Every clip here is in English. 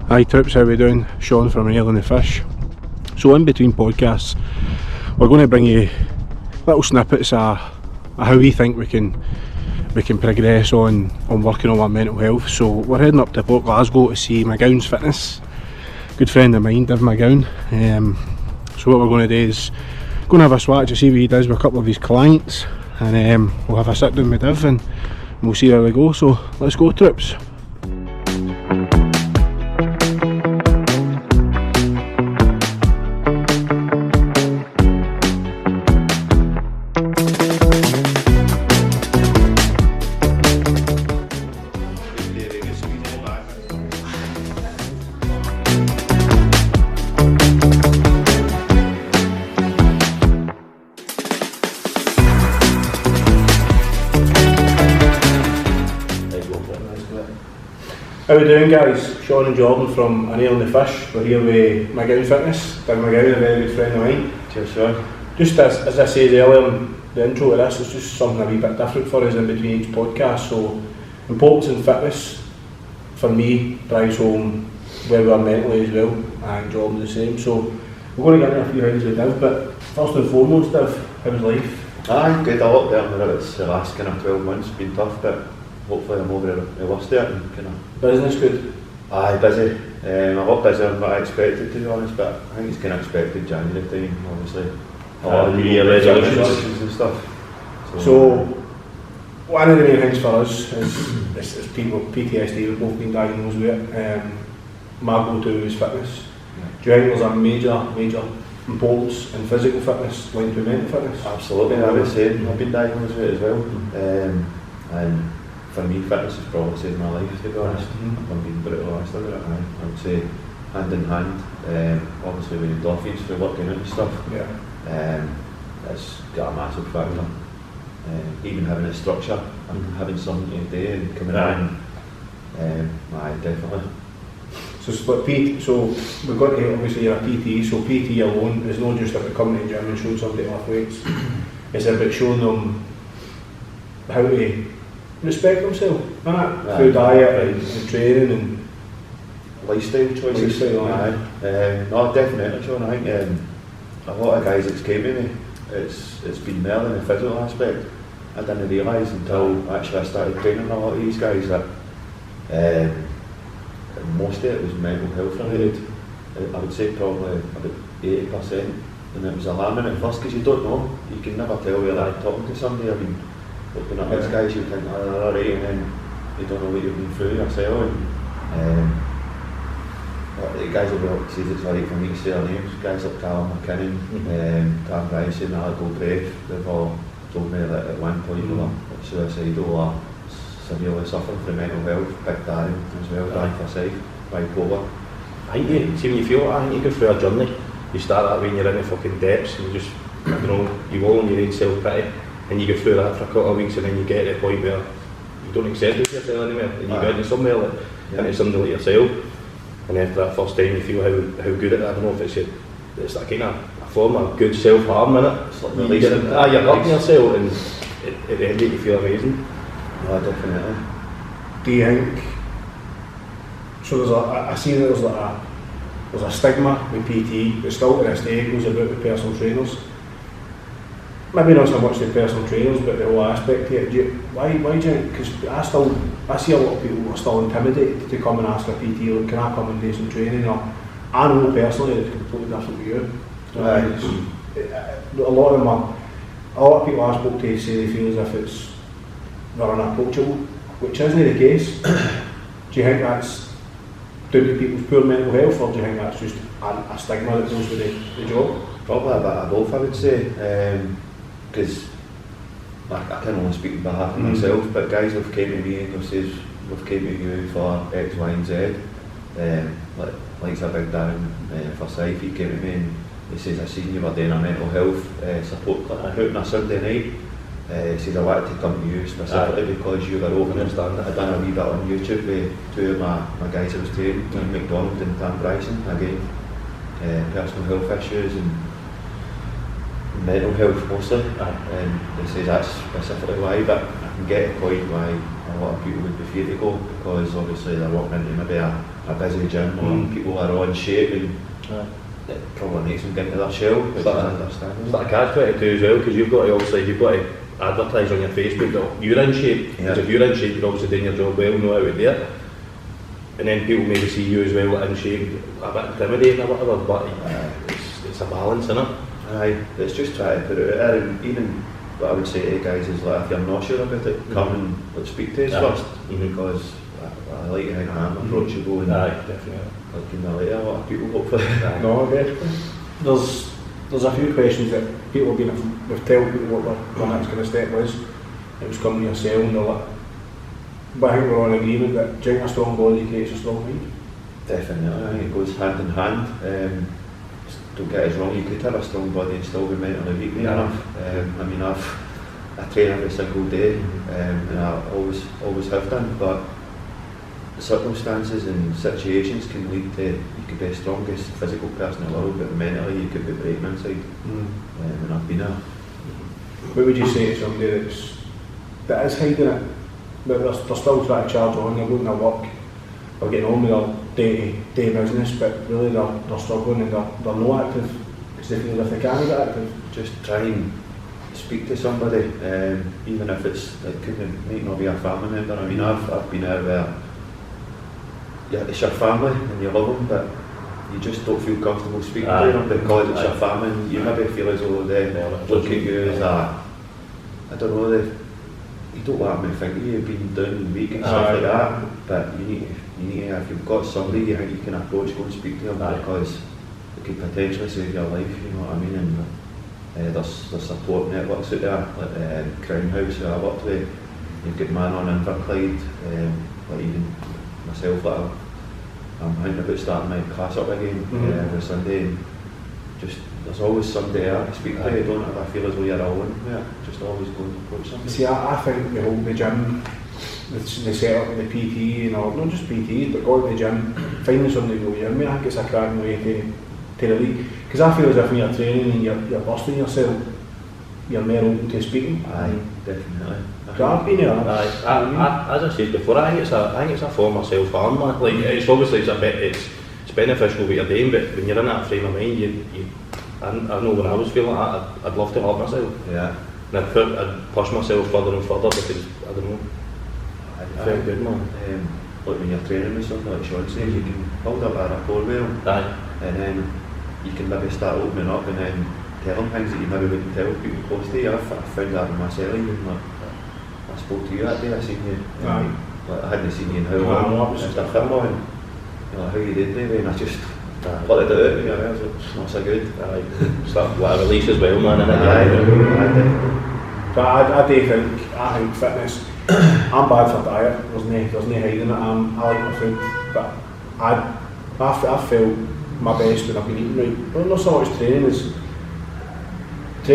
Hi Trips, how we doing? Sean from Nail and the Fish. So in between podcasts, we're going to bring you little snippets of how we think we can progress on working on our mental health. So we're heading up to Port Glasgow to see McGowan's Fitness. Good friend of mine, David McGowan. So what we're going to do is going to have a swatch to see what he does with a couple of his clients, and we'll have a sit down with Div and we'll see how we go. So let's go, Trips. How are we doing, guys? Sean and Jordan from Nail and the Fish. We're here with McGowan Fitness. David McGowan, a very good friend of mine. Cheers, Sean. Just as I said earlier in the intro to this, it's just something a wee bit different for us in between each podcast. So, importance in fitness, for me, drives home where we are mentally as well, and Jordan the same. So, we're going to get into a few things with Div, but first and foremost, Div, how's life? Aye, good. A lot better than it's the last kind of 12 months. Been tough, but hopefully I'm over the worst of it and kind of... Business good? Aye, busy. A lot busier than what I expected, to be honest, but I think it's kind of expected January time, obviously. A lot of New Year resolutions and stuff. So one of the main things for us is people, PTSD, we've both been diagnosed with it. My go-to is fitness. Do you think there's a major importance in physical fitness linked to mental fitness? Absolutely, I would say. I've been diagnosed with it as well. And for me, fitness has probably saved my life, to be honest. If I'm being brutally honest about it, I would say hand in hand. Obviously with endorphins for working out and stuff, it's got a massive factor. Even having a structure and having something to do and coming in, definitely. So split PT, so we've got to, obviously you're a PT, so PT alone is not just about coming to the gym and showing somebody off weights. It's about showing them how to respect themselves, through diet and training and lifestyle choices. No, definitely, Sean. I think a lot of guys that's came to me, it's been more than the physical aspect. I didn't realise until actually I started training a lot of these guys that most of it was mental health related. I would say probably about 80%, and it was alarming at first because you don't know. You can never tell whether you're talking to somebody. I mean, looking at these guys, you think, oh, right, and then you don't know what you've been through yourself. And the guys will be able to see it's like for me to say their names. Guys like Callum McKinnon, Cam Bryson, Alec O'Grave, they've all told me that at one point they were suicidal or severely suffering from mental health. Big Darren as well, Dan Forsyth, bipolar. I think when you feel it, I think you go through a journey. You start that when you're in the fucking depths and you just, I don't know, you wallow in your own self-pity. And you go through that for a couple of weeks and then you get to the point where you don't accept yourself anymore and you go into somewhere like, into somebody like yourself, and then for that first time you feel how good it is. I don't know if it's that kind of a form of good self-harm in it. It's like you're hurting yourself and at the end of it you feel amazing. Yeah, definitely. Do you think, so I see that there's a stigma with PT, but still to this day it goes about with personal trainers. Maybe not so much the personal trainers, but the whole aspect of it. Why do you think? Because I see a lot of people who are still intimidated to come and ask a PT, look, can I come and do some training? Or I know personally it's completely different to you. A lot of people I spoke to say they feel as if they're unapproachable, which isn't the case. Do you think that's due to people's poor mental health, or do you think that's just a stigma that goes with the job? Probably a bit of both, I would say. Because I can only speak on behalf of myself, but guys have came to me and they've said we've came to you for X, Y and Z. Like a big Darren Forsyth, he came to me and he says, I seen you were doing a mental health support clinic out on a Sunday night. He says, I wanted to come to you specifically because you were open. I'd done a wee bit on YouTube with two of my guys I was training, David McGowan and Cam Bryson, again, personal health issues and mental health mostly, and he says that's specifically why, but can get the point why a lot of people would be feared to go, because obviously they're walking into maybe a busy gym or people are all in shape and it probably makes them get into their shell, which is understandable. It's like a catch-22 as well, because you've got to advertise on your Facebook that you're in shape, because if you're in shape you're obviously doing your job well, know how to do it. And then people maybe see you as well in shape, a bit intimidating or whatever, but it's a balance, isn't it? Aye, it's just trying to put it out there, and even what I would say to you guys is like, if you're not sure about it, come and speak to us first, because I like how I am approachable and definitely. I can relate to a lot of people hopefully. No, definitely. There's a few questions that people have been, we've told people what their next kind of step was. It was coming to yourself and all that. But I think we're all in agreement that drinking a strong body creates a strong mind. Definitely, I think it goes hand in hand. Don't get us wrong, you could have a strong body and still be mentally weak enough. I mean, I train every single day, and I always have done, but circumstances and situations can lead to, you could be the strongest physical person in the world, but mentally you could be breaking inside. And I've been there. What would you say to somebody that is hiding it, but they're still trying to charge on, they're going to work, they're getting on with their day-to-day business, but really they're struggling and they're not active because they feel as if they can't get active? Just try and speak to somebody, even if it might not be a family member. I mean, I've been out where it's your family and you love them, but you just don't feel comfortable speaking to them because it's your family and you maybe feel as though they look at you as I don't know, you don't want them to think you've been down and weak and stuff like that, but you need to, if you've got somebody you think you can approach, go and speak to them because it could potentially save your life, you know what I mean? And there's support networks out there, like Crown House who I worked with, you've got Man on Inverclyde, like even myself, like I'm thinking about starting my class up again every Sunday, and just there's always somebody there to speak to. You don't ever feel as though you're alone. Just always go and approach somebody. See, I think the gym, the setup with the PT and all, not just PTs, but going to the gym, finding somebody to go with. I mean, I think it's a cracking way to the league. Because I feel as if when you're training and you're busting yourself, you're more open to speaking. Aye, definitely. I've been there. As I said before, I think it's a form of self-harm, man. Like, it's obviously it's beneficial what you're doing, but when you're in that frame of mind, I know when I was feeling like that, I'd love to hurt myself. Yeah. And I'd push myself further and further because, I don't know, I felt good, man. Like when you're training with something like Sean says, you can build up a rapport with them, and then you can maybe start opening up and then tell them things that you maybe wouldn't tell people close to you. I found that in myself, even like, I spoke to you that day, I seen you, like, I hadn't seen you in how long, just a film on, like, how you did David, and I just let it out, you know, I was like, it's not so good. It's like a release as well, man, But I think fitness, I'm bad for diet, there's no hiding it, I like my food, but I felt my best when I've been eating right. Well, not so much training is a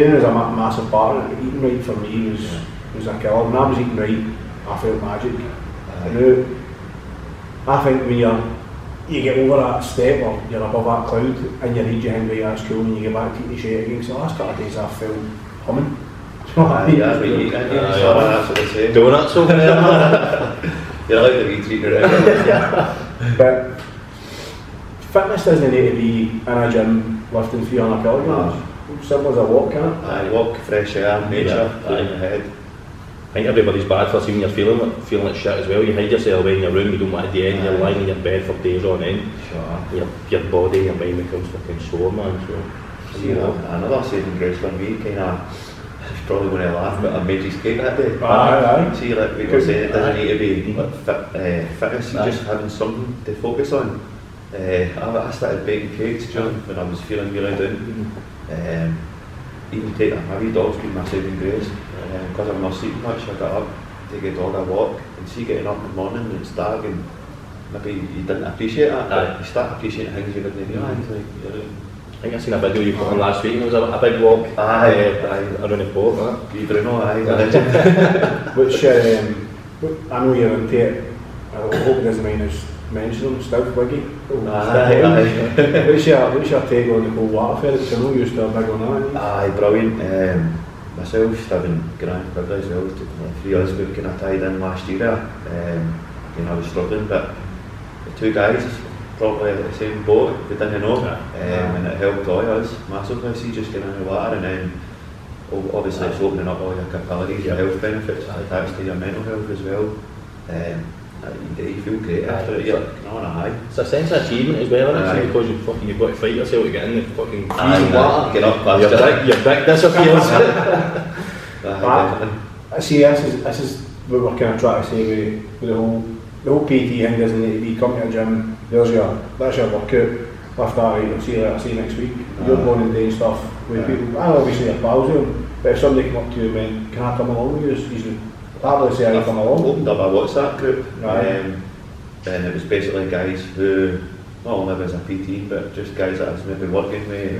massive part of it, but eating right for me was a killer. When I was eating right, I felt magic. Now, I think when you get over that step or you're above that cloud and you read your hand by school and you get back to eat the shit again, so the last couple of days I felt humming. That's what you eat, that's what they say. Donuts over there, You're allowed to be treated around. But fitness doesn't need to be in a gym lifting 300 kilograms. Simple as a walk, can't it? Walk, fresh air, nature, clearing your head. I think everybody's bad for seeing you're feeling like shit as well. You hide yourself away in your room, you don't want to do anything, you're lying in your bed for days on end. Sure. Your body and your mind becomes fucking sore, man. So, see, another saving grace for me, it's probably going to laugh, but I made his cake that day. Aye. See, like we were saying, it doesn't need to be fitness, just having something to focus on. I started baking cakes when I was feeling really down. Even take my wee dog's been my saving grace. Because I'm not sleeping much, I got up, take a dog a walk, and see getting up in the morning and it's dark and maybe you didn't appreciate that, but you start appreciating things you didn't realise. I think I seen a video you put on last week and it was a big walk around the port, You Bruno, Which, I know you're into it, I hope it doesn't mind us mentioning them, Stouth Wiggy. What's your take on the whole water ferret? I know you're still big on that. Brilliant. myself having grand privilege as well, three others we kind of tied in last year. I was struggling, but the two guys probably at the same boat, they didn't know, and it helped all of us massively. See, just getting in the water, and then obviously it's opening up all your capillaries, your health benefits attached to your mental health as well. You feel great after it, you're on a high. It's a sense of achievement as well, isn't it? Because you've got to fight yourself to get in the fucking freezing water. Get up, your back disappears. I see this is what we're kind of trying to say with the whole PT thing. Doesn't need to be come to a gym, that's your workout, lift that right, I'll see you next week. You're going and doing stuff with people, and obviously your pals with them, but if somebody come up to you and went, can I come along with you, usually hardly say I come along. Opened up a WhatsApp group, and it was basically guys who not only was a PT but just guys that I was maybe working with.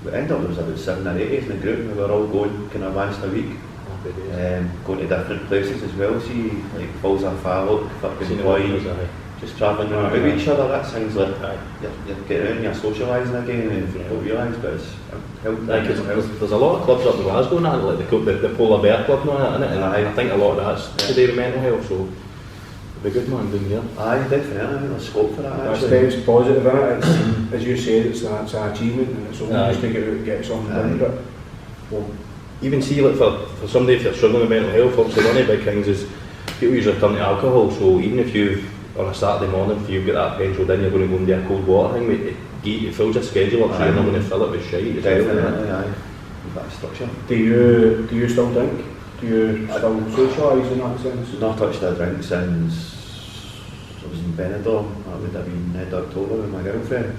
We ended up, there was about 7 or 8 in the group, and we were all going kind of once a week. Going to different places as well, see like Falls of Fallock, fucking Wine, just travelling around with each other. That sounds like you're getting out and you're socialising again, and you don't realise, but it's helped. There's a lot of clubs up in Glasgow now, like the Polar Bear Club now, isn't it? And I think a lot of that's to do with mental health, so it'd be good man doing here. Aye, definitely, I think there's scope for that actually. It's positive in it, it's, as you said, it's an achievement, and it's only just to get out and get something done with it. Well, even see, like for somebody if they're struggling with mental health, obviously one of the big things is people usually turn to alcohol, so even if you on a Saturday morning, if you've got that penciled in, you're going to go and do a cold water thing, it fills your schedule up, so you're not going to fill it with shite. Definitely, aye. That structure. Do you still drink? Do you still socialise in that sense? Not touched a drink since I was in Benidorm. That would have been mid-October with my girlfriend.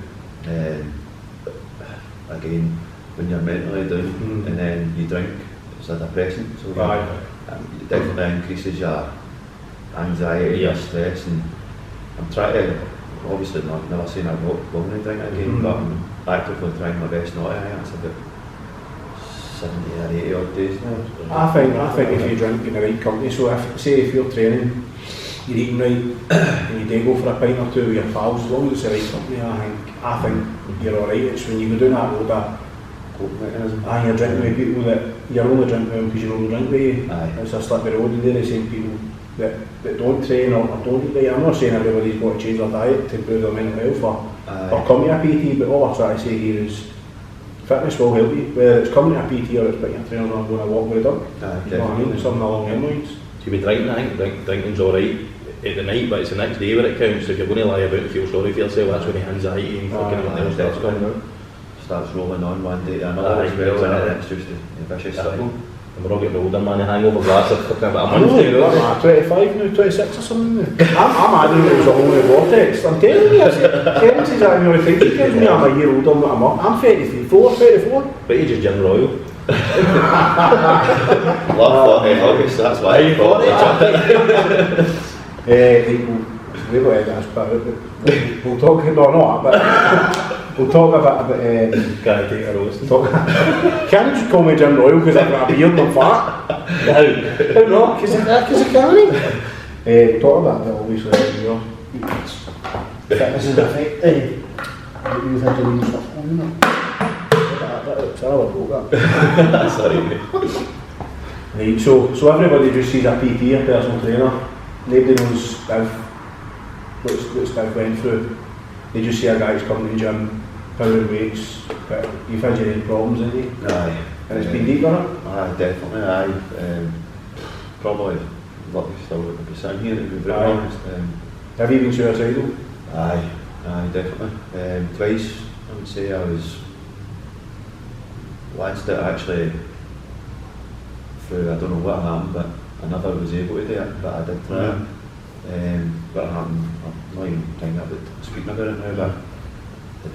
Again, when you're mentally down and then you drink, it's a depressant. So it definitely increases your anxiety, your stress, and I'm trying to, obviously never saying I'm not going to drink again, but I'm actively trying my best not to. I think it's about 70 or 80 odd days now. I think if you drink in the right company, so if you're training, you're eating right, and you do go for a pint or two with your pals, as long as it's the right company, I think you're alright. It's when you go down that road that coping mechanism, and you're drinking with people that you're only drinking with them because you only drink with you. It's a slippery road, and they're the same people that don't train or don't eat right. I'm not saying everybody's got to change their diet to improve their mental health or come to a PT, but all I'm trying to say here is fitness will help you, whether it's coming to a PT or it's putting your trainer on going to walk with a dog. You know what I mean? It's something along them lines. So you'll be drinking, I think drinking's alright at the night, but it's the next day where it counts. So if you're going to lie about and feel sorry for yourself, that's when the anxiety and fucking everything else starts coming out. Starts rolling on one day to another as well, and it's just a vicious cycle. And we're all getting older, man, the hangover glass are fucking about a month ago. I'm 25 now, 26 or something now. I'm adding it was a whole new vortex. I'm telling you, Kevin says that every time he gives me, I'm a year older than what I'm up. I'm 34. But you're just Jim Royal. Love 40 August, that's why you thought we've got to that's but we'll talk, we'll talk about Can't take a roast. Can you just call me Jim Royal because I've got a beard and I'm fat? How not? Because I can't. We'll talk about that obviously, you know. Fitness is affected. You think you need stuff on, you know? Sorry, mate. Right, so everybody just sees a PT, a personal trainer. Nobody knows what Steve went through. They just see a guy who's coming to the gym, powering weights, but you've had your own problems, haven't you? Aye. And it's been deep on it? Aye, definitely, probably lucky still to be sitting here, to be very honest. Have you been suicidal? Aye, definitely. Twice, I would say. I was once that actually, through I don't know what happened, but I never was able to do it, but I did try it. What happened, I'm not even thinking about speaking about it now, but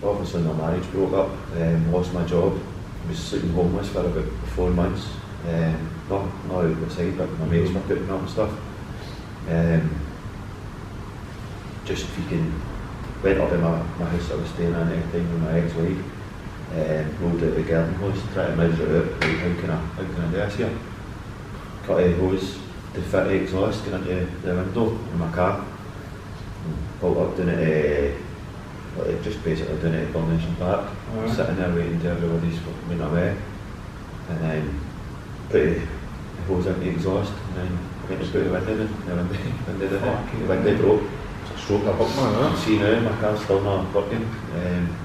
obviously my marriage broke up, lost my job, I was sleeping homeless for about 4 months, not out the side, but my mates were putting up and stuff. Just freaking went up in my house I was staying in at the time with my ex-wife, rolled out the garden hose, tried to measure it out, like, how can I do this here? Cut a hose to fit the exhaust going into the window in my car, pulled up doing it, just basically doing it at Coronation Park, sitting there waiting till everybody's went away. and then pretty goes into exhaust, and then went to put the window in, the window broke. It's a stroke of luck, man, See now, my car's still not working.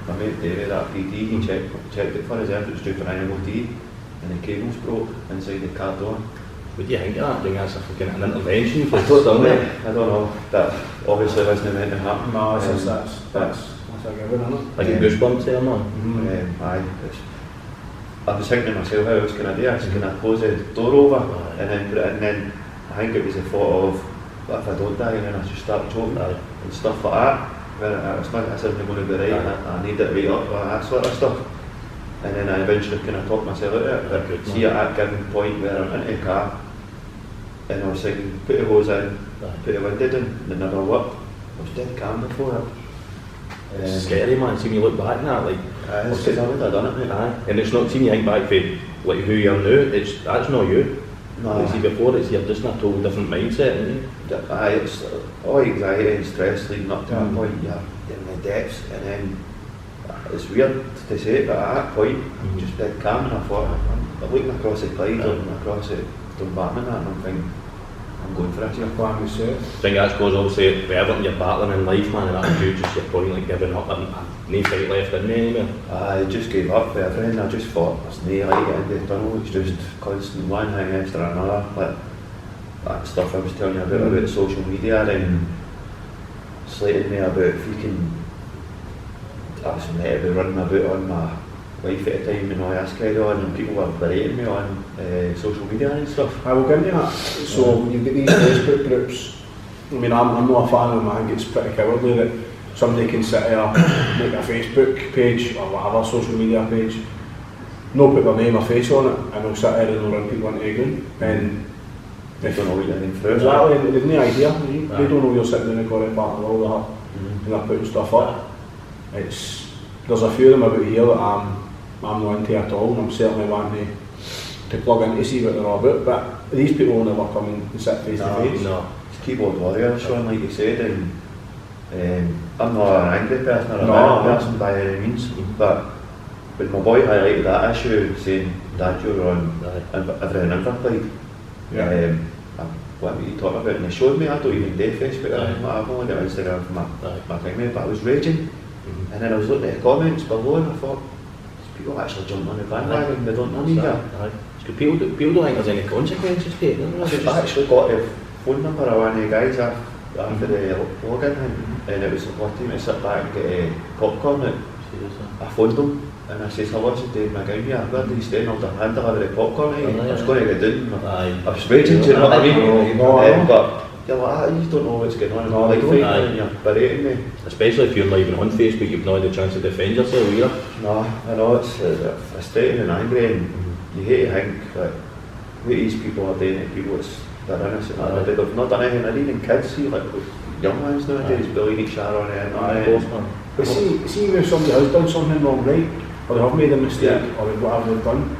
My mate David at PT, he checked it for us, it was due for an MOT, and the cable's broke inside the car door. What do you think of that? Do you think that's a fucking an intervention for I don't know, that obviously wasn't meant to happen. No, that's a given, isn't it? Like a goosebumps there, man. Aye, I was thinking to myself, how I was going to do this, can I close the door over and then put it in, and then I think it was the thought of, what if I don't die, and then I just start choking and stuff like that, where it's not, this isn't going to be right, I need it right up, that sort of stuff. And then I eventually kind of talked myself out of it, but see at that given point where I'm into the car, and I was thinking, put the hose in, put the window in, and it never worked. I was dead calm before it. It's scary, man. See when you look back on that, like, it's because I would have done it, mate. And it's not, see when you think back for like who you are now, that's not you. No. Like, see before it's, you're just in a total different mindset, aren't you? Aye, it's all anxiety and stress leading up to that point, you're in the depths, and then it's weird to say it, but at that point, I'm just dead calm, and I thought, I'm looking across the Clyde, looking across the Dumbarton, and I'm thinking, I'm going for this. Your plan was set. I think that's because obviously with everything you're battling in life, man, and that's due just your point, like giving up and no fight left in me anymore. I just gave up with everything. I just thought there's no light at the end of the tunnel, it's just constant one thing after another. Like that stuff I was telling you about social media and slating me about freaking, I was meant to be running about on my wife at the time and all this kind on, and people were berating me on social media and stuff. I will give you that. So when you get these Facebook groups, I mean, I'm not a fan of them. I think it's pretty cowardly that somebody can sit there, make a Facebook page or whatever social media page, no put their name or face on it, and they'll sit there and they'll run people into egging. And They don't know what you're in through. Exactly, and they've no idea. They don't know you're sitting in the correct part of the world and they're putting stuff up. There's a few of them about here that I'm not into at all, and I'm certainly wanting to plug in to see what they're all about. But these people will never come and sit face to face. No, it's keyboard warrior, Sean, like you said, and I'm not an angry person or a violent person by any means, but when my boy highlighted that issue, saying, Dad, you're on everything ever played, what were you talking about? And they showed me, I don't even do Facebook, I've only got Instagram for my thing, but I was raging, and then I was looking at the comments below and I thought, people actually jump on the bandwagon, they don't know me here. People don't think there's any consequences to it. I actually got the phone number of one of the guys after the login, and it was one time to sit back and get popcorn. I phoned them and I says, hello, it's David McGowan here, where do you stay? And I'll hand deliver the popcorn to you. I was going to get down, I was raging, do you know what I mean? But you're like, you don't know what's going on in my life, and you're berating me. Especially if you're not even on Facebook, you've not had the chance to defend yourself either. No, I know, it's frustrating and angry, and you hate to think that what these people are doing to people, they're innocent, they've not done anything, and even kids, see, like young ones nowadays, bullying each other on the internet. But see if somebody has done something wrong, right, or they have made a mistake, or whatever they've done,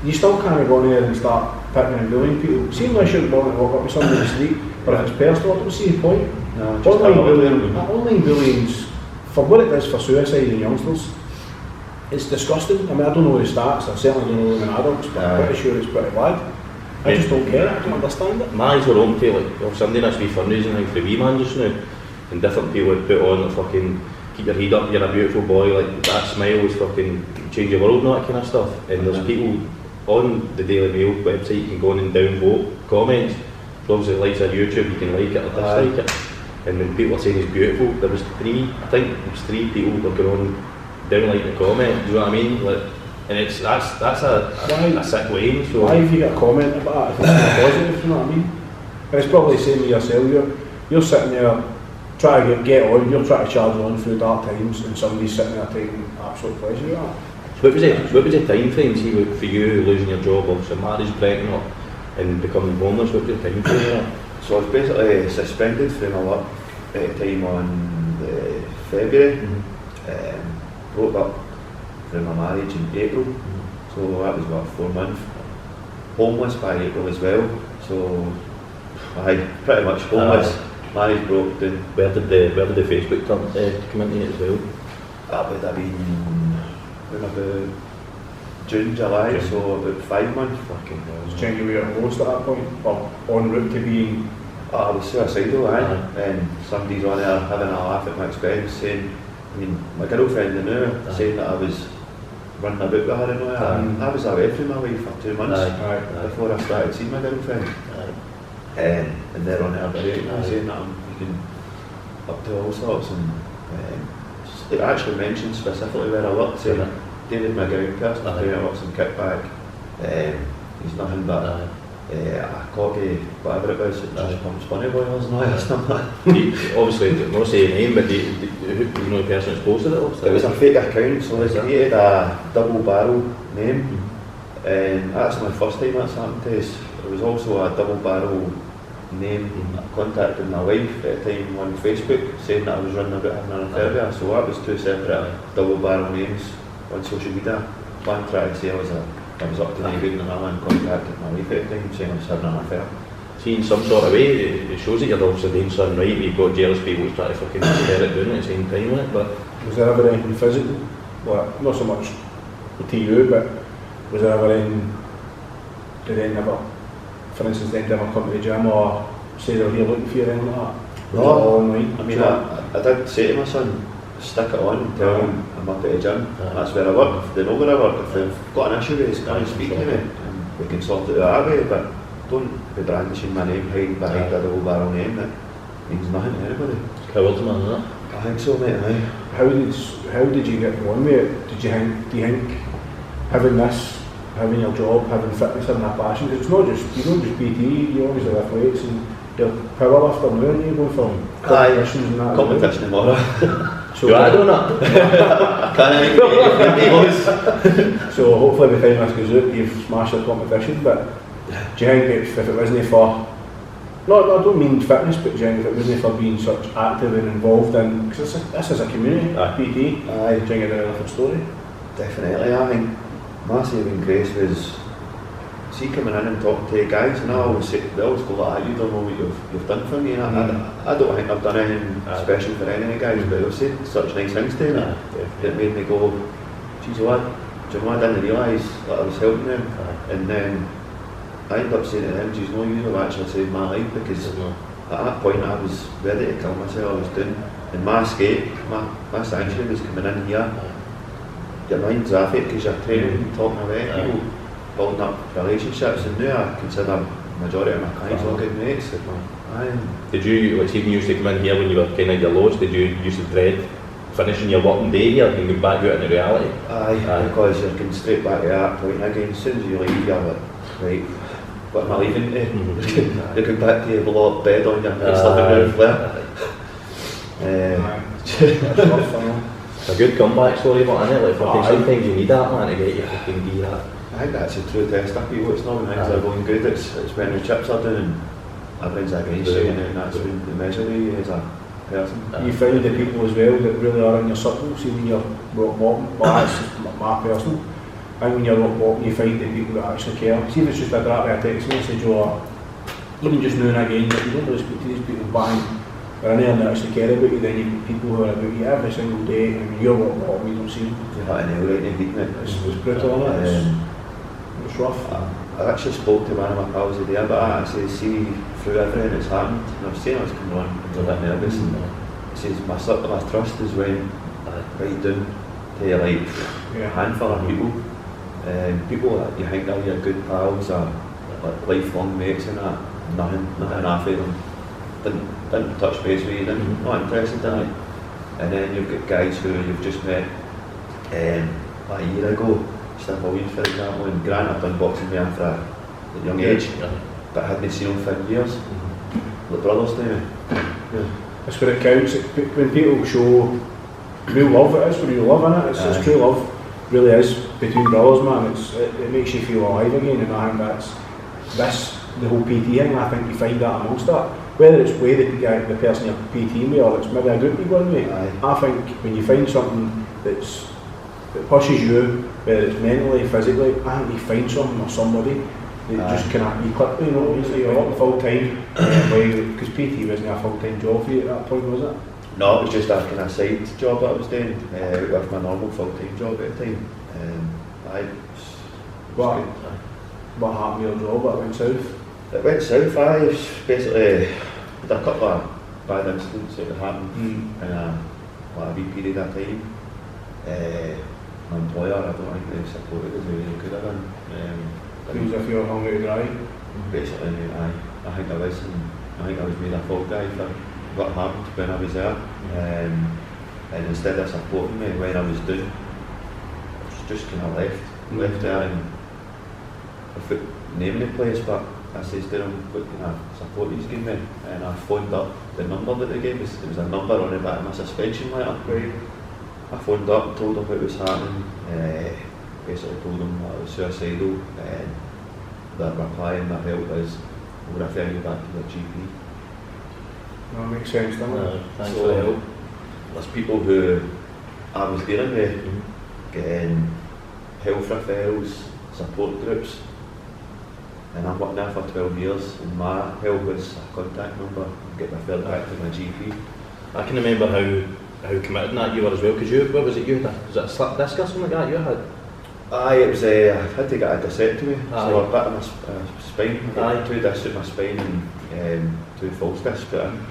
you still can't go in there and start picking and bullying people. See, unless you're going to walk up with somebody in the street, but if it's personal, I don't see the point. No, just online bullying's, for what it is for suicide in youngsters, it's disgusting. I mean, I don't know the stats, I certainly don't know them in adults, but I'm pretty sure it's pretty bad. I just don't care, I don't understand it. My eyes were open to, like, well, somebody that's wee fundraising thing for wee man just now, and different people would put on, like, fucking, keep your head up, you're a beautiful boy, like, that smile is fucking change your world and all that kind of stuff. And there's people on the Daily Mail website, you can go on and downvote comments. So obviously, like on YouTube, you can like it or dislike it. And when people are saying he's beautiful, there was three people that were going on downliking the comment, do you know what I mean? Like, and that's a sick way. So why have you got a comment about that if it's not positive, you know what I mean? And it's probably the same with yourself, you're sitting there trying to get on, you're trying to charge on through dark times, and somebody's sitting there taking absolute pleasure out of that. What was the time frame, see, for you losing your job, obviously marriage breaking up and becoming homeless? What was the time frame? So I was basically suspended from my work at the time on February. Broke up from my marriage in April, so that was 4 months. Homeless by April as well, so I pretty much homeless. Marriage broke down. Where did the Facebook come into it as well? That would have been about June, July, June. so about 5 months. Fucking hell. Was Jenny away at most at that point? Or en route to being... I was suicidal, and somebody's on there having a laugh at my expense, saying, I mean, my girlfriend I knew, saying that I was running about with her and all that. I was away from my wife for 2 months before I started seeing my girlfriend. And they're on there saying that I'm looking up to all sorts, and it actually mentioned specifically where I worked, saying David McGowan person, who works in Kickback, he's nothing but a cocky, whatever it was, it just pumps funny boilers and all that stuff. Obviously, not saying your name, but do you know the person that's posted it? It was a fake account, so he created a double barrel name, and that's my first time that's happened to us. There was also a double barrel name. I contacted my wife at the time on Facebook saying that I was running about having an affair with her, so that was 2 separate double barrel names on social media. One tried to say I was up to my good and another one contacted my wife at the time saying I was having an affair. See, in some sort of way, it shows that you're obviously doing something right, but you've got jealous people who try to fucking tear it down at the same time, like, but... Was there ever anything physical? Well, not so much to you, but was there ever anything... Did they never, for instance, they never come to the gym or say they're here looking for you or anything like that? No, all online? I mean, I did say to my son, stick it on and tell him I'm up at the gym. That's where I work. If they know where I work, if they've got an issue with it, come and speak to me and we can sort it out that way, but don't be brandishing my name behind a double barrel name that means nothing to anybody. Cowards, man, isn't it? I think so, mate, aye. How did you get on with it? Do you think having your job, having fitness, having that passion, because it's not just, you don't just PT, you obviously lift weights and you're a power lifter now, and you go from competitions and that. Competition tomorrow. So you are doing that? So hopefully by the time this goes out, you've smashed the competition, but do you think if it wasn't for, no, I don't mean fitness, but do you think if it wasn't for being such active and involved in, because this is a community, PT, do you think it'd be a different story? Definitely, I think my saving grace was, see coming in and talking to guys, and I always say, they always go like, you don't know what you've done for me, and I don't think I've done anything special for any of the guys, but they've said such nice things to me that made me go, geez, what? Do you know, I didn't realise that I was helping them, and then I ended up saying to them, geez, no, you have actually saved my life, because at that point I was ready to kill myself. I was doing, and my escape, my sanctuary was coming in here. Your mind's off it because you're training, talking away people, building up relationships, and now I consider majority of my clients all good mates. Did you, like, even used to come in here when you were kind of your lowest, did you used to dread finishing your working day here and going back out into reality? Aye, because you're going straight back to that point again. As soon as you leave, you're like, right, what am I leaving to? You're going back to your blow up bed on your living room there. That's rough, It's a good comeback story, but isn't it? Like, fucking sometimes you need that, man, to get you fucking gear that. I think that's a true test of people. It's not when things are going good, it's when the chips are down and everyone's against you, and then that's when the measure of you as a person. You find the people as well that really are in your circle, see when you're rock bottom, well that's just my personal, I think when you're rock bottom you find the people that actually care. See if it's just a drop of a text message or even just now and again, but you don't really speak to these people bang, but in there that actually care about you, then you've got people who are about you every single day, and when you're rock bottom you don't see them. You're not in hell right now, beating it. It's brutal, isn't it? It's rough. I actually spoke to one of my pals today about that. I said, see, through everything that's happened, and I was saying I was coming on, I was a bit nervous, and he says, my trust is when right down to like a handful of people. People that you think are your good pals, are like lifelong mates and that, nothing half of them. Didn't touch base with you, not interested in it. And then you've got guys who you've just met a year ago, Steph Williams for example, and Grant I've done boxing with him for a young age, but I hadn't seen him for years. Like brothers to me. That's where it counts. When people show real love, it is for real love, isn't it? It's true love, really is, between brothers, man. It makes you feel alive again, and I think that's the whole PT thing. I think you find that amongst that. Whether it's with the person you're PTing with or it's maybe a group you're going with, I think when you find something that pushes you, whether it's mentally, physically, I think you find something or somebody that just cannot be clicked, you know, you're not full time, because PT wasn't a full time job for you at that point, was it? No, it was just a kind of side job that I was doing with my normal full time job at the time. What happened with your job? What went south? It went south. I basically had a couple of bad incidents that happened in a wee period of time. My employer, I don't think they supported as they could have done. Feels as if you were hung out to dry. Basically, I think I was, and I think I was made a fall guy for what happened when I was there. And instead of supporting me when I was down, I was just kind of left there, and without naming the place, but I says to them, what kind of support he's giving me? And I phoned up the number that they gave us. There was a number on the back of my suspension letter. Right. I phoned up and told them what was happening. Basically told them that I was suicidal, and their reply and their help is, we'll refer you back to the GP. That makes sense, doesn't it? Thanks for the help. There's people who I was dealing with getting health referrals, support groups, and I've worked there for 12 years, and my help was a contact number and get referred back to my GP. I can remember how committed in that you were as well, because what was it you had? Was it a slip disc or something like that you had? Aye, it was, I had to get a discectomy, so Aye. a bit of my spine, I got 2 discs in my spine and 2 false discs put in.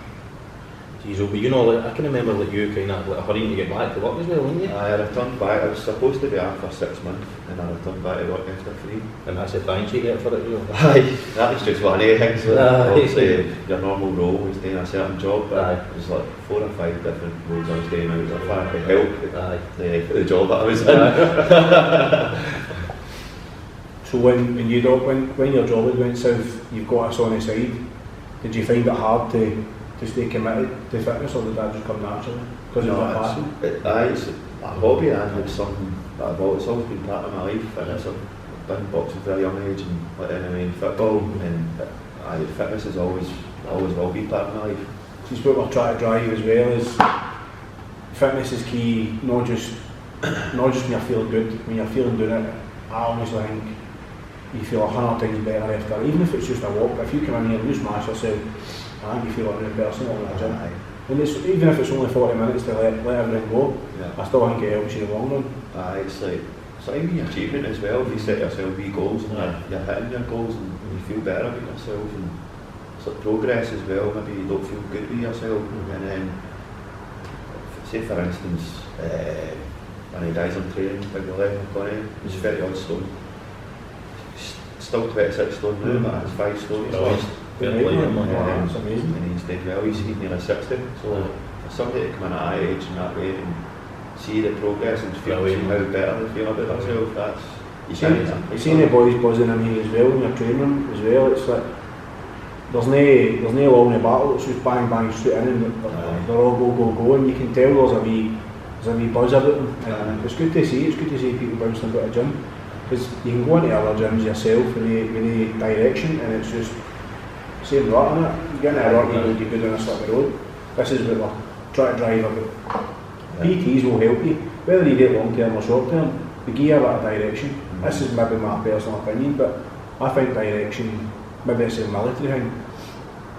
Jeez, but you know, like, I can remember that you kind of like hurrying to get back to work as well, weren't you? I returned back, I was supposed to be out for 6 months, and I returned back to work after 3. And that's the thanks you get for it, you know? Aye, that was just one of the things. Aye. Obviously, your normal role was doing a certain job, but Aye. it was like 4 or 5 different roles I was doing. I was like, trying to help Aye. the job that I was in. So when your job went south, you've got us on the side. Did you find it hard to stay committed to fitness, or did that just come naturally? Because No, it's a passion? it's a hobby, and it's something that it's always been part of my life. And I've been boxing from a young age, and like anyway, football, and fitness is always will be part of my life. So what we're trying to drive as well is fitness is key, not just when you're feeling good. When you're feeling doing it, I honestly think you feel 100 times better after, even if it's just a walk. If you come in here and you smash yourself, I think you feel like a new person in the gym. And even if it's only 40 minutes to let everything go, I still think it helps you in the long run. It's like a wee achievement as well. If you set yourself wee goals and you're hitting your goals and you feel better about yourself, and it's like progress as well. Maybe you don't feel good with yourself, and then say for instance, when he dies on training, big 11 Connie, he's 30 odd stone. He's still 26 stone now, but he's 5 stone. He's lost. That's amazing. And he's dead well. He's nearly 60. So for somebody to come in at that age and that way and see the progress and feel see how better they feel about themselves, that's you seen the boys buzzing in here as well when you're training them as well. It's like there's no long in the battle. It's just bang bang straight in, and they're all go, and you can tell there's a wee buzz about them. And it's good to see. It's good to see people bouncing about a gym, because you can go into other gyms yourself with the direction, and it's just same rot in it. You get into a rot, you go down a slippery road. This is what we're trying to drive about. PTs will help you, whether you do it long term or short term. They give you a bit of direction. This is maybe my personal opinion, but I think direction, maybe it's a military thing,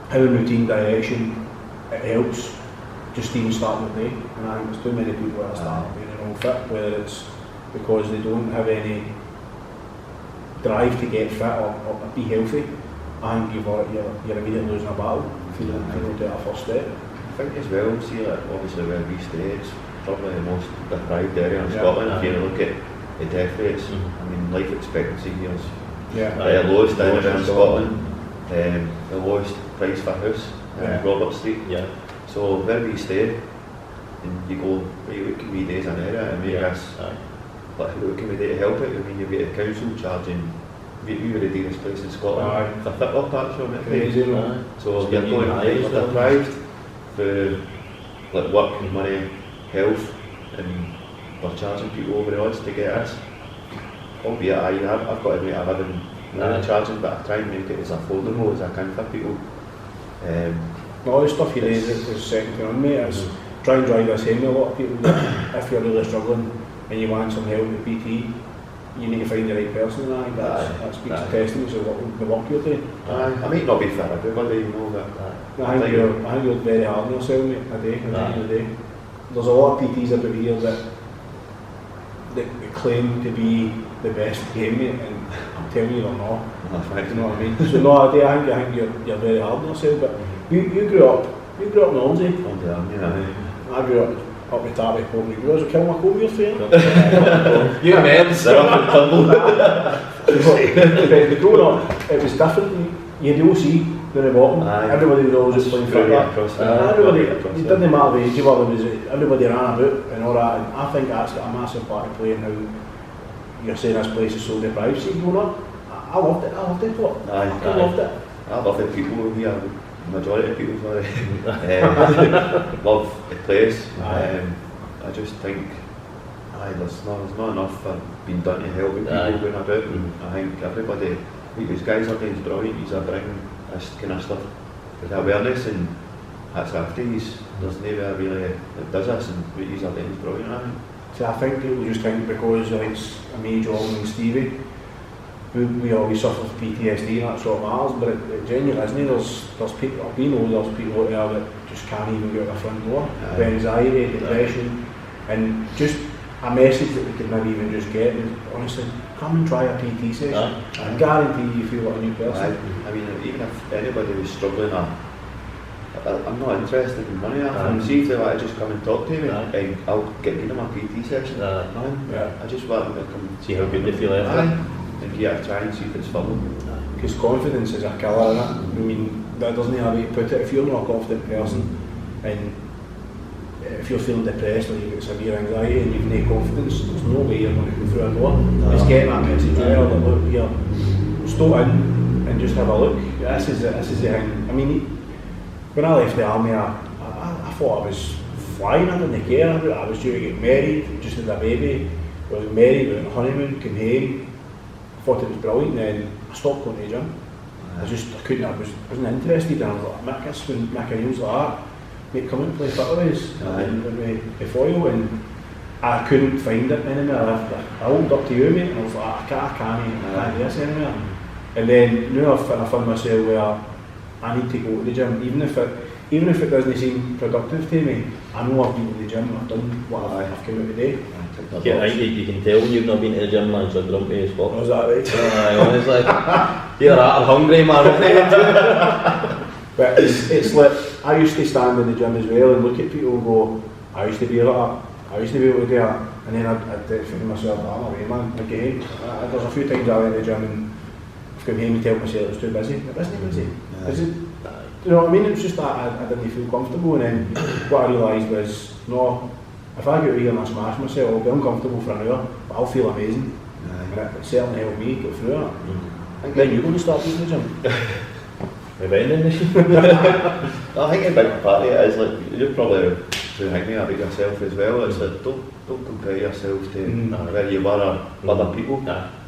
having routine direction, it helps just even starting the day. And I think there's too many people that are starting being unfit, whether it's because they don't have any drive to get fit or be healthy. I think you're immediately losing a battle if you don't take that first step. I think as well, see, like, obviously where we stay, it's probably the most deprived area in Scotland. If you look at the death rates, I mean, life expectancy here is the lowest anywhere in Scotland. The lowest price for a house in Robert Street. So where we stay, and you go, right, what can we do as an area and make us, what can we do to help it? I mean, you've got the council charging. We were the dearest place in Scotland for football patch on it. So you're going deprived for like work, money, health, and we're charging people over the odds to get us. Albeit I've got to admit I live in charging, but I try and make it as affordable as I can for people. All the stuff you do is second to none, mate. It's try and drive this home with a lot of people. If you're really struggling and you want some help with PT, you need to find the right person, and I think that speaks to testament to the work you're doing. I might not be for everybody, you know that. I think you're very hard on yourself, mate, at the end of the day. There's a lot of PTs about here that claim to be the best game, mate, and I'm telling you they're not. Thanks. You know what I mean? So no, I think you're very hard on yourself, but you grew up in Ormsey. I grew up with Tarby Court. You was a Kilmacombe, you're saying? You men, sit up and tumble. But growing up, it was different. You had the OC down the bottom. Everybody was always just playing football. Everybody, it didn't matter the age you were, everybody ran about and all that. And I think that's got a massive part to play in how you're saying this place is so deprived. See, growing up, I loved it. I loved it. Loved it. I love the people here. Majority of people, sorry, love the place. I just think there's not enough being done to help people going about. And I think everybody, these guys are doing brilliant. He's bringing this kind of stuff with awareness, and that's after there's nowhere really that does this, and what he's doing is brilliant. I think. So I think people just think because it's a me, John and Stevie, we always suffer from PTSD and that sort of matters, but it genuinely isn't. There's people, we know there's people out there that just can't even get out the front door, with anxiety, depression, and just a message that we could maybe even just get is, honestly, come and try a PT session. I guarantee you feel like a new person. I mean, even if anybody was struggling, I'm not interested in money. See if they want to just come and talk to me, I'll get them a PT session. I just want them to come. See how good they feel after. And try and see if it's fun. Because confidence is a killer, isn't it? I mean, that doesn't have a way to put it. If you're not a confident person, and if you're feeling depressed or you've got severe anxiety and you've no confidence, there's no way you're going to go through a door. It's getting that message there that look, here, stop in and just have a look. This is the thing. I mean, when I left the army, I thought I was flying. I didn't care. I was due to get married, just had a baby. I was married, went on honeymoon, came home. Thought it was brilliant, then I stopped going to the gym. I wasn't interested, and I was like, Mick, this when Mick and was like that, mate, come and play footballs and we foil, and I couldn't find it anywhere. I opened up to you, mate, and I was like, I can't do this anymore. And then now I found myself where I need to go to the gym, even if it doesn't seem productive to me. I know I've been to the gym, I've done what I've come out today. You can tell when you've not been to the gym, man, so grumpy as fuck. Oh, is that right? Honestly, you're hungry, man. But it's like, I used to stand in the gym as well and look at people and go, I used to be like that, I used to be able to do that, and then I'd think to myself, I'm away, man, again. There's a few times I went to the gym and I've come home and tell myself I was too busy. It wasn't busy. You know what I mean? It was just that I didn't feel comfortable, and then what I realised was, no, if I get out here and I smash myself, I'll be uncomfortable for an hour, but I'll feel amazing. And it certainly helped me get through it. Then you're going to start using the gym. Vending machine. I think a big part of it is like, you're probably thinking about yourself as well. It's like, don't compare yourself to where you were or other people.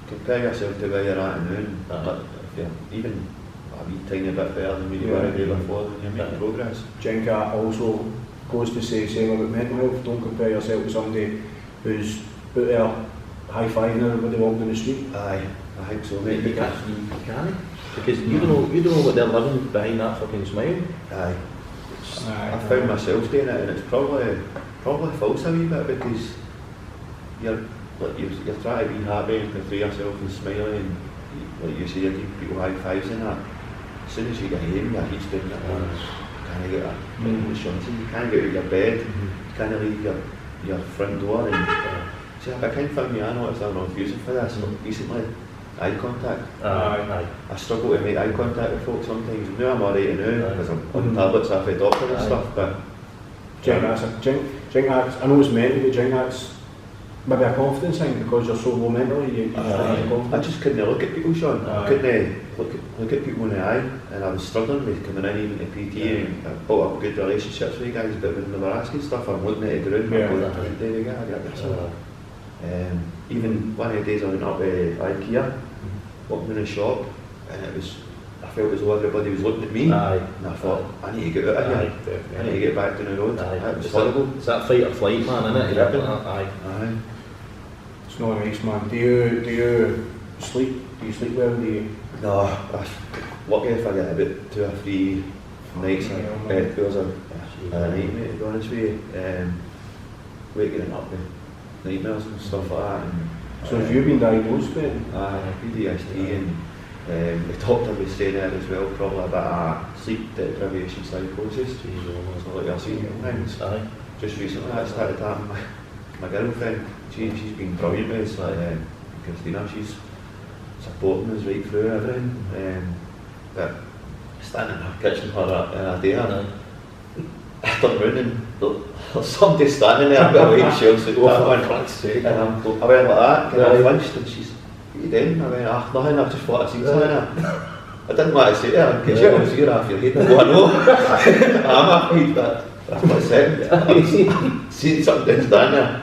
Compare yourself to where you're at now. If you're even a wee tiny bit better than you were the day before, then you're making progress. Jenka also goes to say same about mental health. Don't compare yourself to somebody who's out there high-fiving everybody walking in the street. I think so, mate. You can't. Because you don't know what they're living behind that fucking smile. I found myself doing it, and it's probably false a wee bit, because you're trying to be happy and portray yourself and smiling, and like you say, you give people high fives and that. As soon as you get home, your head's doing it. You can't get out of your bed, you can't leave your front door. And see, I kind of found me, I noticed I'm not using for this, but recently, eye contact. I struggle to make eye contact with folks sometimes. Now I'm alright now, because I'm on tablets after the doctor and stuff, but I know it's mental, but that's maybe a confidence thing, because you're so low mentally. I just couldn't look at people, Sean. I couldn't look at people in the eye, and I was struggling with coming in even to PT, and I built up good relationships with you guys, but when they were asking stuff, I'm looking at the ground, I'm going, there we go, I got this. Even one of the days I went up to IKEA, walking in the shop, and I felt as though everybody was looking at me, and I thought, I need to get out of here, I need to get back to the road. It was horrible. It's that fight or flight, man, isn't it? It's not nice, man. Do you sleep? Do you sleep well? No, lucky if I get about 2 or 3 nights it was a nightmare, to be honest with you. Waking up with nightmares and stuff like that, and So have you been diagnosed with it? PTSD, and the doctor was saying there as well, probably a bit of sleep deprivation psychosis. So like you're seeing things. Just recently I started talking to my girlfriend. She's been brilliant with us, like Christina, she's supporting us right through everything. But standing in her kitchen for a day, I turned round and there's somebody standing there, a bit of white shells, like, and I went like that, and I flinched, and she's, what are you doing? I went, nothing, I just thought I'd seen something there. I didn't want to say to her, because you're here off your head, I know, I'm afraid, but that's what I said. I've seen something down there.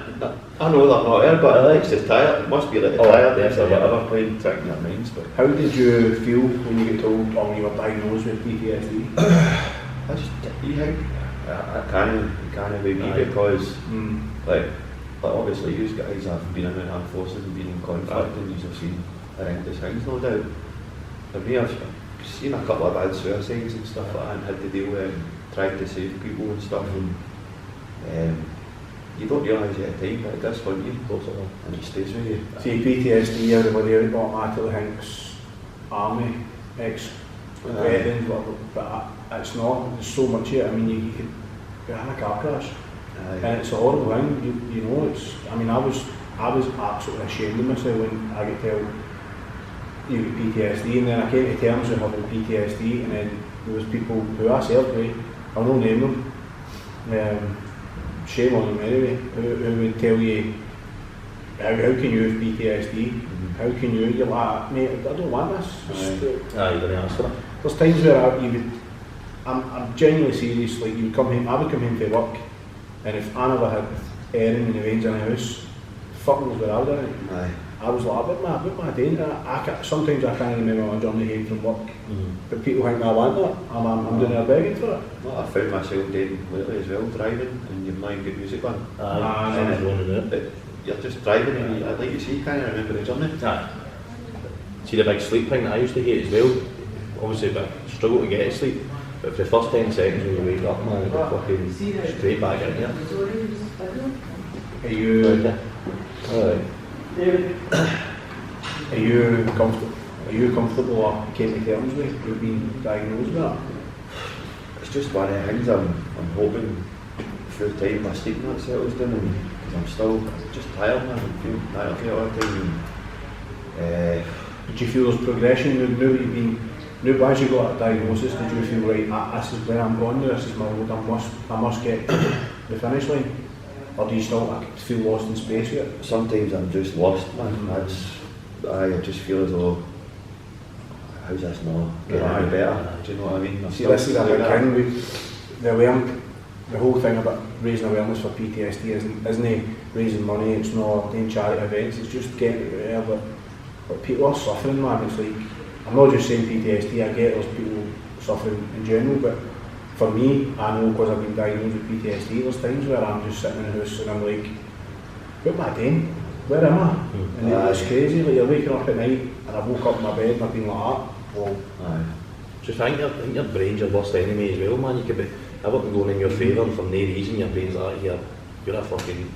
I know they're not there, but it's just tired. It must be like tiredness or whatever playing trick in your minds. But how did you feel when you got told, or when you were diagnosed with PTSD? I just, you think, I can't be me because, like obviously you guys have been in the armed forces and been in conflict and you've seen horrendous things, no doubt. For me, I've seen a couple of bad suicides and stuff like that and had to deal with and tried to save people and stuff. And you don't realise it at the time, but it does for you, and it stays with you. See, PTSD, everybody automatically thinks army, ex-veterans, but it's not. There's so much here. I mean, you could be in a car crash, and it's a horrible thing. You know, it's. I mean, I was absolutely ashamed of myself when I get told you get PTSD, and then I came to terms with having PTSD, and then there was people who I served with, I won't name them. Shame on them anyway, who would tell you, how can you have PTSD? How can you're like, mate, I don't want this. You're going to answer it. There's times where I'm genuinely serious, like you would come home, I would come home from work, and if I never had airing in the veins in the house, fucking was where I was at it. I was like, what am I doing? Sometimes I can't remember my journey home from work, but people think I want that, I'm doing a begging for it. Well, I found myself doing lately as well, driving, and you've not good music on. You're just driving, and like you see, you can't remember the journey. See the big sleep thing that I used to hate as well, obviously I struggle to get to sleep, but for the first 10 seconds when you wake up, man, you're fucking straight back in here. Are you... Alright. Are you comfortable or came to terms with you being diagnosed with that? It's just one of the things I'm hoping through time my sleep not settles down, because I'm still just tired, man. I feel tired all the time. Did you feel there's progression now as you got a diagnosis? Did you feel right, this is where I'm going now, this is my road, I must get to the finish line? Or do you still feel lost in space with it? Sometimes I'm just lost, man. I just feel as though, how's this not getting any better? Do you know what I mean? See, this is a big thing. The whole thing about raising awareness for PTSD isn't raising money, it's not doing charity events, it's just getting it out there. But people are suffering, man. It's like, I'm not just saying PTSD, I get there's people suffering in general, but for me, I know because I've been diagnosed with PTSD, there's times where I'm just sitting in the house and I'm like, what am I doing? Where am I? And it's crazy, like you're waking up at night and I woke up in my bed and I've been like that. Well, just think your brain's your worst enemy as well, man. You could be everything going in your favour and for no reason your brain's like, you're a fucking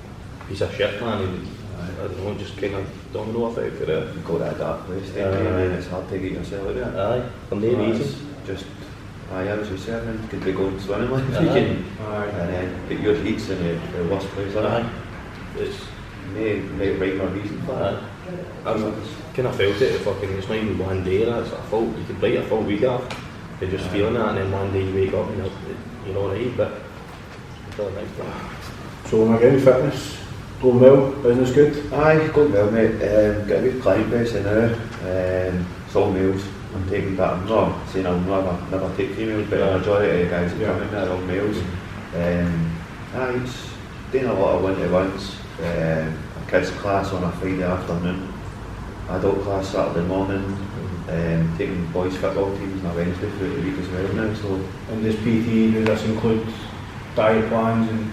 piece of shit, man. And, I don't know, just kind of domino effect for it. You go to a dark place, and then it's hard to get yourself out of it. For no reason. Just I was just saying, could be going swimming like freaking, and then get your heats in the worst place. It's may right or reason for that. I've kind of felt it. Fucking, it's not even one day. That's a full. You could write a full week off. You're just feeling that, and then one day you wake up and you're alright. But until the next time. So again, fitness going well, business good. Going well, mate. Got a good client base now. It's all males. I'm taking that. I'm not saying I'll never take females, but the majority of the guys that come in there are all males. It's doing a lot of one-to-ones. A kids class on a Friday afternoon, adult class Saturday morning, taking boys football teams on a Wednesday throughout the week as well now. So, and does this include diet plans and?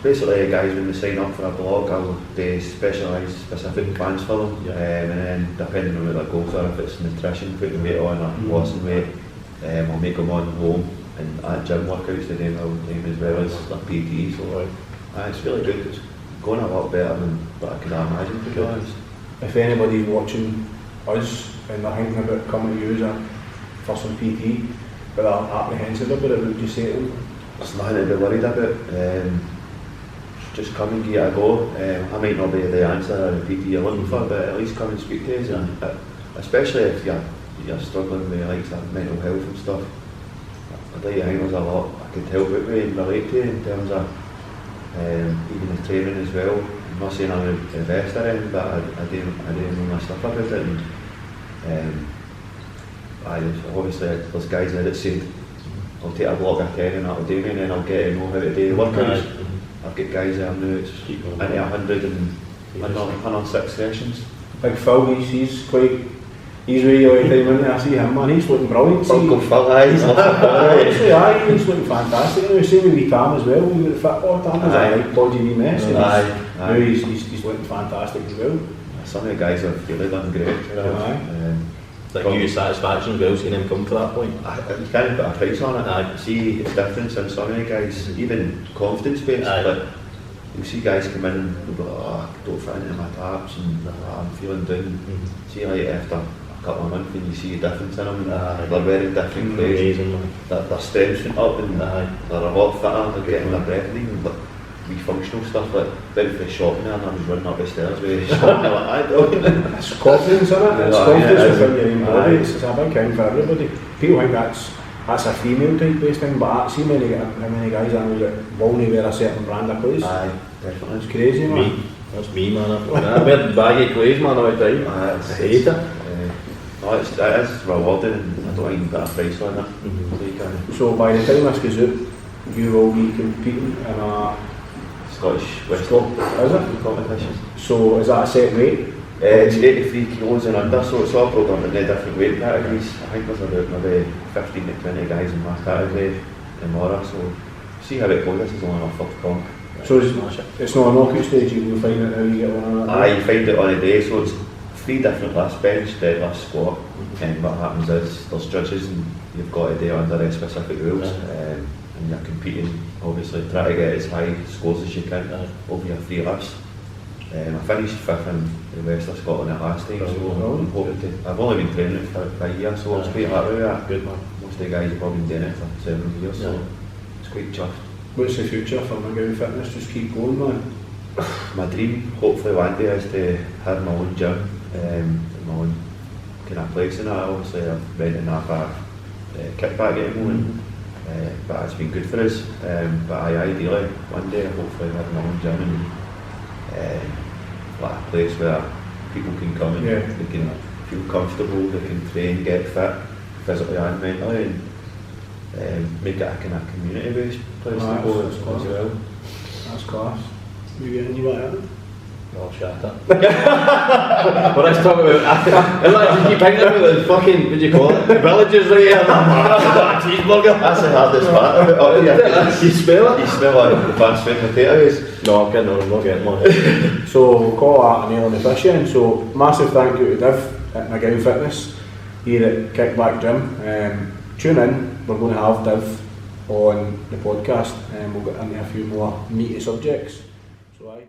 Basically, guys, when they sign up for a block, I'll do specialised specific plans for them, and then depending on what their goals are, if it's nutrition, putting weight on or lossing weight, I'll make them on home, and at gym workouts they do all the time as well as their PT. So it's really good. going a lot better than what I could imagine, to be honest. If anybody's watching us and they're thinking about coming to use for some PT, but they're apprehensive about it, what would you say to them? There's nothing to be worried about. Just come and give it a go. I might not be the answer or the PT you're looking for, but at least come and speak to us, and especially if you're struggling with like mental health and stuff. I'd like to think there's a lot I could help out with and relate to in terms of even the training as well. I'm not saying I'm the best at it, but I do know my stuff about it. And obviously there's guys there that said I'll take a block of 10 and that'll do me, and then I'll get to know how to do the workouts. I've got guys there now it's into 100 and 106 sessions. Big Phil, he's really all the time in there. I see him, man, he's looking brilliant. Uncle Phil, aye. He's looking fantastic. And same with Tam as well, we got the fit board. Tam was a right dodgy wee mess. Now he's looking fantastic as well. Some of the guys have really done great. Like you satisfaction as well, seeing him come to that point. You can't put a price on it. I see the difference in some of the guys, even confidence based. But you see guys come in and they'll be like, I don't fit into my tabs and I'm feeling down. See like after a couple of months when you see a difference in them, they're very different players. Their steps went up and they're a lot fitter, they're getting their breath and even like wee functional stuff, like went for the shopping and I was running up the stairs with the shopping like I don't. It's confidence in it, it's confidence within your own body, it's a big thing for everybody. People think that's a female type based thing, but I see how many guys I know that will not wear a certain brand of clothes. Aye, definitely. It's crazy, man. That's me, man. I wear baggy clothes, man, all the time. I hate it. No, it is rewarding and I don't even put a price on it. So by the time this goes out, you will be competing in a Scottish Western competition. So is that a set weight? It's 83 kilos and under, so it's all broken up into different weight categories. I think there's about maybe 15 to 20 guys in my category tomorrow, so see how it goes. This is only our first comp. So it's not a knockout stage, you'll find it how you get one on that? You find it on a day, so it's 3 different lifts: bench, deadlift, squat. And what happens is there's judges and you've got to do under specific rules. And you're competing, obviously, try to get as high scores as you can over your 3 lifts. I finished 5th in the West of Scotland at last time, so I'm hoping to. I've only been training for a year, so it's quite happy with that. Good man. Most of the guys have probably been doing it for 7 years, so it's quite chuffed. What's the future for McGowan Fitness? Just keep going, man. My dream, hopefully one day, is to have my own gym, my own kind of place in it. Obviously, I've rented that for kickback at the moment. But it's been good for us. But ideally, one day, hopefully, have my own gym and like a place where people can come and they can feel comfortable, they can train, get fit, physically and mentally, and make it a kind of community-based place to go as well. That's class. You get any what happened? Oh, shut up. Well, let's talk about. I keep thinking about the fucking, what do you call it? The villages right here. Cheeseburger. That's the hardest part. Oh, yeah. You smell it? You smell like the fast food potatoes. No, I'm not getting one. So we'll call that a nail in the fish then. So massive thank you to Div at McGowan Fitness here at Kickback Gym. Tune in, we're going to have Div on the podcast and we'll get into a few more meaty subjects. So aye.